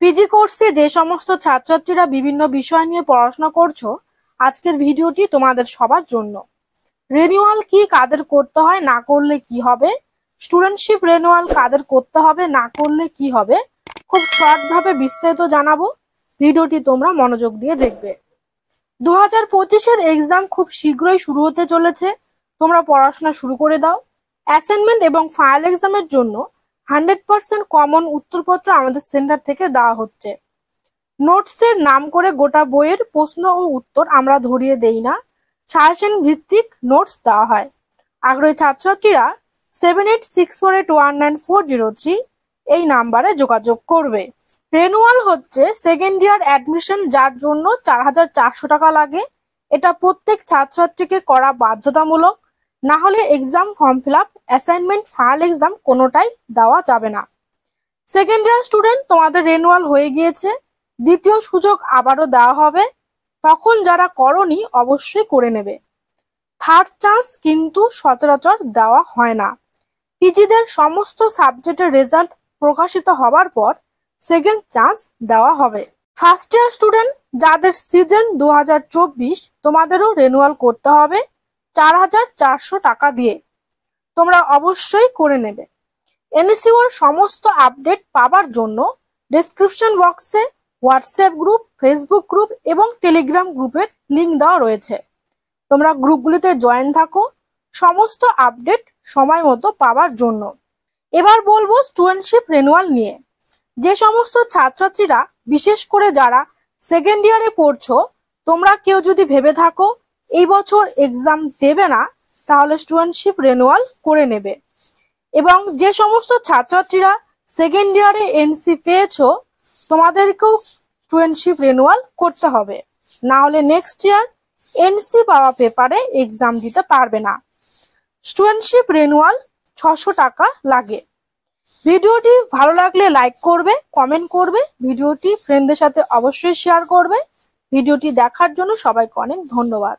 PG কোর্সে যে সমস্ত ছাত্রছাত্রীরা বিভিন্ন বিষয় নিয়ে পড়াশোনা করছো, আজকের ভিডিওটি তোমাদের সবার জন্য। রিনিউয়াল কি কাদের করতে হয়, না করলে কি হবে, স্টুডেন্টশিপ রিনিউয়াল কাদের করতে হবে, না করলে কি হবে, খুব শর্ট ভাবে বিস্তারিত জানাবো। ভিডিওটি তোমরা মনোযোগ দিয়ে দেখবে। 2025-এর এক্সাম খুব শীঘ্রই শুরু হতে চলেছে। তোমরা পড়াশোনা শুরু করে দাও। অ্যাসাইনমেন্ট এবং ফাইনাল এক্সামের জন্য 100% কমন উত্তরপত্র আমাদের সেন্টার থেকে দেওয়া হচ্ছে। নোটসের নাম করে গোটা বইয়ের প্রশ্ন ও উত্তর আমরা ধরিয়ে দেই না, সাজেশন ভিত্তিক নোটস দেওয়া হয়। আগ্রহী ছাত্রছাত্রীরা 7864819403 এই নাম্বারে যোগাযোগ করবে। রেনুয়াল হচ্ছে সেকেন্ড ইয়ার অ্যাডমিশন, যার জন্য 4400 টাকা লাগে। এটা প্রত্যেক ছাত্রছাত্রীকে করা বাধ্যতামূলক, না হলে exam, form fill up, assignment, final exam কোনোটাই দেওয়া যাবে না। সেকেন্ড ইয়ার স্টুডেন্ট, তোমাদের রেনুয়াল হয়ে গিয়েছে, দ্বিতীয় সুযোগ আবারও দেওয়া হবে। তখন যারা করনি অবশ্যই করে নেবে। থার্ড চান্স কিন্তু সচরাচর দেওয়া হয় না। পিজিদের সমস্ত সাবজেক্টের রেজাল্ট প্রকাশিত হবার পর সেকেন্ড চান্স দেওয়া হবে। ফার্স্ট ইয়ার স্টুডেন্ট যাদের সিজন 2024, তোমাদেরও রেনুয়াল করতে হবে 4400 টাকা দিয়ে। তোমরা অবশ্যই করে নেবে। এনএসইউর সমস্ত আপডেট পাবার জন্য ডেসক্রিপশন বক্সে হোয়াটসঅ্যাপ গ্রুপ, ফেসবুক গ্রুপ এবং টেলিগ্রাম গ্রুপের লিংক দেওয়া রয়েছে। তোমরা গ্রুপগুলিতে জয়েন থাকো সমস্ত আপডেট সময় মতো পাবার জন্য। এবার বলবো স্টুডেন্টশিপ রেনুয়াল নিয়ে। যে সমস্ত ছাত্রছাত্রীরা, বিশেষ করে যারা সেকেন্ড ইয়ারে পড়ছো, তোমরা কেউ যদি ভেবে থাকো এই বছর এক্সাম দেবে না, তাহলে স্টুডেন্টশিপ রেনুয়াল করে নেবে। এবং যে সমস্ত ছাত্রছাত্রীরা সেকেন্ড ইয়ারে এনসি পেয়েছো, তোমাদেরকেও স্টুডেন্টশিপ রেনুয়াল করতে হবে, না হলে নেক্সট ইয়ার এনসি পাওয়া পেপারে এক্সাম দিতে পারবে না। স্টুডেন্টশিপ রেনুয়াল 600 টাকা লাগে। ভিডিওটি ভালো লাগলে লাইক করবে, কমেন্ট করবে, ভিডিওটি ফ্রেন্ডদের সাথে অবশ্যই শেয়ার করবে। ভিডিওটি দেখার জন্য সবাইকে অনেক ধন্যবাদ।